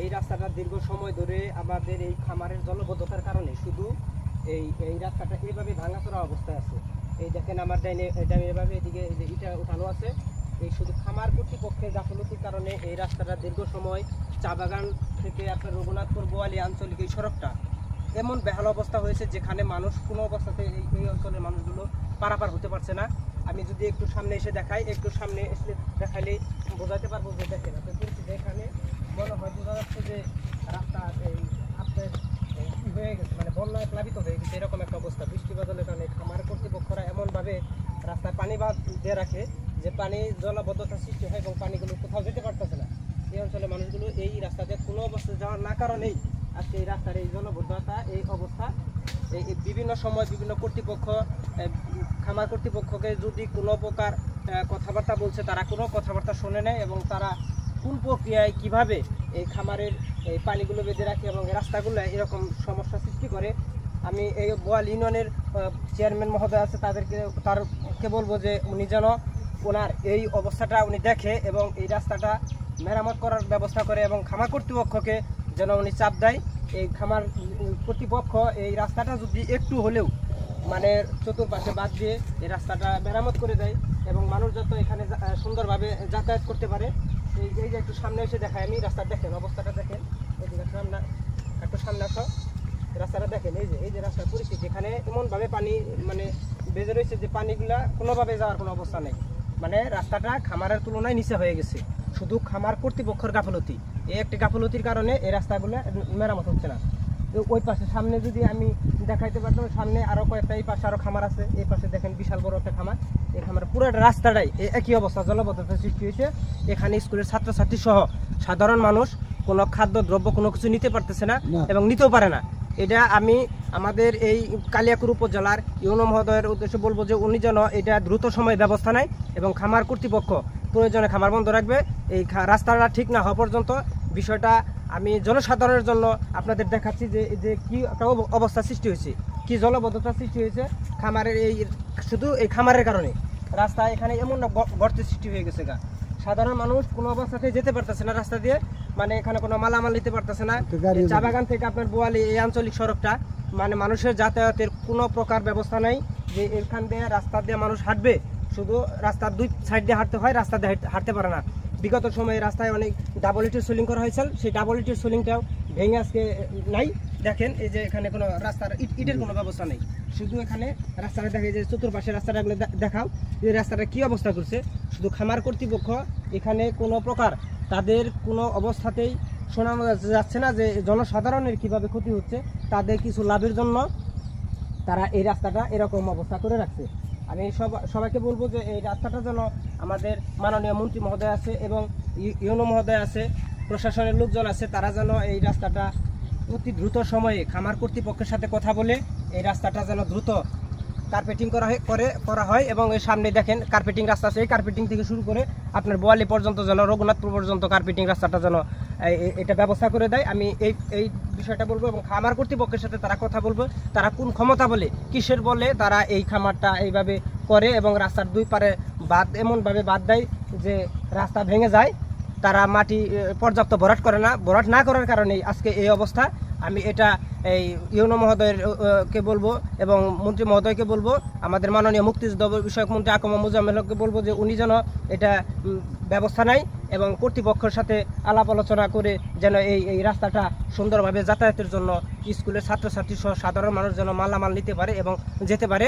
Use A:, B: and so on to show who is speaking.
A: এই রাস্তাটা দীর্ঘ সময় ধরে আমাদের এই খামারের জলবদ্ধতার কারণে শুধু এই রাস্তাটা এইভাবে ভাঙাচোরা অবস্থায় আছে। এই দেখেন আমার ডাইনে এভাবে এদিকে এই যে ইটা উঠানো আছে। এই শুধু খামার কর্তৃপক্ষের গাফলতির কারণে এই রাস্তাটা দীর্ঘ সময় চা বাগান থেকে আপনার রঘুনাথপুর বোয়ালি আঞ্চলিক এই সড়কটা এমন বেহাল অবস্থা হয়েছে যেখানে মানুষ কোনো অবস্থাতে এই অঞ্চলের মানুষগুলো পারাপার হতে পারছে না। আমি যদি একটু সামনে এসে দেখাই, একটু সামনে এসে দেখাইলেই বোঝাতে পারবো যে দেখেন আপনি কিন্তু এখানে মনে হয় বোঝা যাচ্ছে যে রাস্তা এই আপনার হয়ে গেছে, মানে বন্যায় প্লাবিত হয়ে গেছে এরকম একটা অবস্থা। বৃষ্টি বাদলের কারণে খামার কর্তৃপক্ষরা এমনভাবে রাস্তায় পানি বাঁধ দিয়ে রাখে যে পানি জলাবদ্ধতা সৃষ্টি হয় এবং পানিগুলো কোথাও যেতে পারতেছে না। এই অঞ্চলের মানুষগুলো এই রাস্তাতে কোনো অবস্থা যাওয়ার না কারণেই আজকে এই রাস্তার এই জলাবদ্ধতা এই অবস্থা। এই বিভিন্ন সময় বিভিন্ন কর্তৃপক্ষ খামার কর্তৃপক্ষকে যদি কোনো প্রকার কথাবার্তা বলছে, তারা কোনো কথাবার্তা শোনে নেয় এবং তারা কোন প্রক্রিয়ায় কীভাবে এই খামারের এই পানিগুলো বেঁধে রাখে এবং রাস্তাগুলো এরকম সমস্যা সৃষ্টি করে। আমি এই বোয়ালি ইউনিয়নের চেয়ারম্যান মহোদয় আছে তারকে বলবো যে উনি যেন ওনার এই অবস্থাটা উনি দেখে এবং এই রাস্তাটা মেরামত করার ব্যবস্থা করে এবং খামার কর্তৃপক্ষকে যেন উনি চাপ দেয়। এই খামার কর্তৃপক্ষ এই রাস্তাটা যদি একটু হলেও মানে চতুর্পাশে বাদ দিয়ে এই রাস্তাটা মেরামত করে দেয় এবং মানুষ যত এখানে সুন্দরভাবে যাতায়াত করতে পারে। এই যে একটু সামনে এসে দেখায় আমি রাস্তা দেখেন, অবস্থাটা দেখেন, এইদিকে সামনে একটু সামনে আসো, রাস্তাটা দেখেন। এই যে রাস্তার পরিস্থিতি, এখানে এমনভাবে পানি মানে বেজে রয়েছে যে পানিগুলা কোনোভাবে যাওয়ার কোনো অবস্থা নেই। মানে রাস্তাটা খামারের তুলনায় নিচে হয়ে গেছে, শুধু খামার কর্তৃপক্ষের গাফলতি। এই একটি গাফলতির কারণে এই রাস্তাগুলো মেরামত হচ্ছে না। ওই পাশে সামনে যদি আমি দেখাইতে পারতাম, সামনে আরও কয়েকটা, এই পাশে আরও খামার আছে, এই পাশে দেখেন বিশাল বড় একটা খামার। এই খামার পুরো রাস্তাটাই একই অবস্থা, জলবদ্ধতা সৃষ্টি হয়েছে। এখানে স্কুলের ছাত্রছাত্রী সহ সাধারণ মানুষ কোনো খাদ্য দ্রব্য কোনো কিছু নিতে পারতেছে না এবং নিতেও পারে না। এটা আমি আমাদের এই কালিয়াকৈর উপজেলার ইউনো মহোদয়ের উদ্দেশ্যে বলবো যে উনি যেন এটা দ্রুত সময় ব্যবস্থা নেয় এবং খামার কর্তৃপক্ষ প্রয়োজনে খামার বন্ধ রাখবে। এই রাস্তাটা ঠিক না হওয়া পর্যন্ত বিষয়টা আমি জনসাধারণের জন্য আপনাদের দেখাচ্ছি যে কি একটা অবস্থা সৃষ্টি হয়েছে, কি জলবদ্ধতা সৃষ্টি হয়েছে খামারের এই শুধু এই খামারের কারণে। রাস্তা এখানে এমন গর্তের সৃষ্টি হয়ে গেছে গা, সাধারণ মানুষ কোনো অবস্থাতে যেতে পারতেছে না রাস্তা দিয়ে, মানে এখানে কোনো মালামাল নিতে পারতেছে না। চা বাগান থেকে আপনার বোয়ালি এই আঞ্চলিক সড়কটা মানে মানুষের যাতায়াতের কোনো প্রকার ব্যবস্থা নাই যে এখান দিয়ে রাস্তা দিয়ে মানুষ হাঁটবে, শুধু রাস্তার দুই সাইড দিয়ে হাঁটতে হয়, রাস্তা দিয়ে হাঁটতে পারে না। বিগত সময়ে রাস্তায় অনেক ডাবল ইটের সোলিং করা হয়েছিল, সেই ডাবল ইটের সোলিংটাও ভেঙে আজকে নাই। দেখেন এই যে এখানে কোনো রাস্তার ইটের কোনো ব্যবস্থা নেই, শুধু এখানে রাস্তাটা দেখে যে চতুর্পাশে রাস্তাটাগুলো দেখাও যে রাস্তাটা কী অবস্থা করছে। শুধু খামার কর্তৃপক্ষ এখানে কোনো প্রকার তাদের কোনো অবস্থাতেই শোনানো যাচ্ছে না যে জনসাধারণের কিভাবে ক্ষতি হচ্ছে, তাদের কিছু লাভের জন্য তারা এই রাস্তাটা এরকম অবস্থা করে রাখছে। আমি সবাইকে বলবো যে এই রাস্তাটা যেন আমাদের মাননীয় মন্ত্রী মহোদয় আছে এবং ইউনো মহোদয় আছে, প্রশাসনের লোকজন আছে, তারা যেন এই রাস্তাটা অতি দ্রুত সময়ে খামার কর্তৃপক্ষের সাথে কথা বলে এই রাস্তাটা যেন দ্রুত কার্পেটিং করা হয় এবং এই সামনে দেখেন কার্পেটিং রাস্তা আছে, এই কার্পেটিং থেকে শুরু করে আপনার বোয়ালি পর্যন্ত যেন রঘুনাথপুর পর্যন্ত কার্পেটিং রাস্তাটা যেন এটা ব্যবস্থা করে দেয়। আমি এই বিষয়টা বলবো এবং খামার কর্তৃপক্ষের সাথে তারা কথা বলবো, তারা কোন ক্ষমতা বলে কিসের বলে তারা এই খামারটা এইভাবে করে এবং রাস্তার দুই পারে বাঁধ এমনভাবে বাঁধ দেয় যে রাস্তা ভেঙে যায়। তারা মাটি পর্যাপ্ত ভরাট করে না, ভরাট না করার কারণেই আজকে এই অবস্থা। আমি এটা এই ইউনো মহোদয়কে বলবো এবং মন্ত্রী মহোদয়কে বলবো, আমাদের মাননীয় মুক্তিযুদ্ধ বিষয়ক মন্ত্রী আকম মোজাম্মেল হককে বলবো যে উনি যেন এটা ব্যবস্থা নেয় এবং কর্তৃপক্ষের সাথে আলাপ আলোচনা করে যেন এই রাস্তাটা সুন্দরভাবে যাতায়াতের জন্য স্কুলের ছাত্রছাত্রী সহ সাধারণ মানুষ যেন মালামাল নিতে পারে এবং যেতে পারে।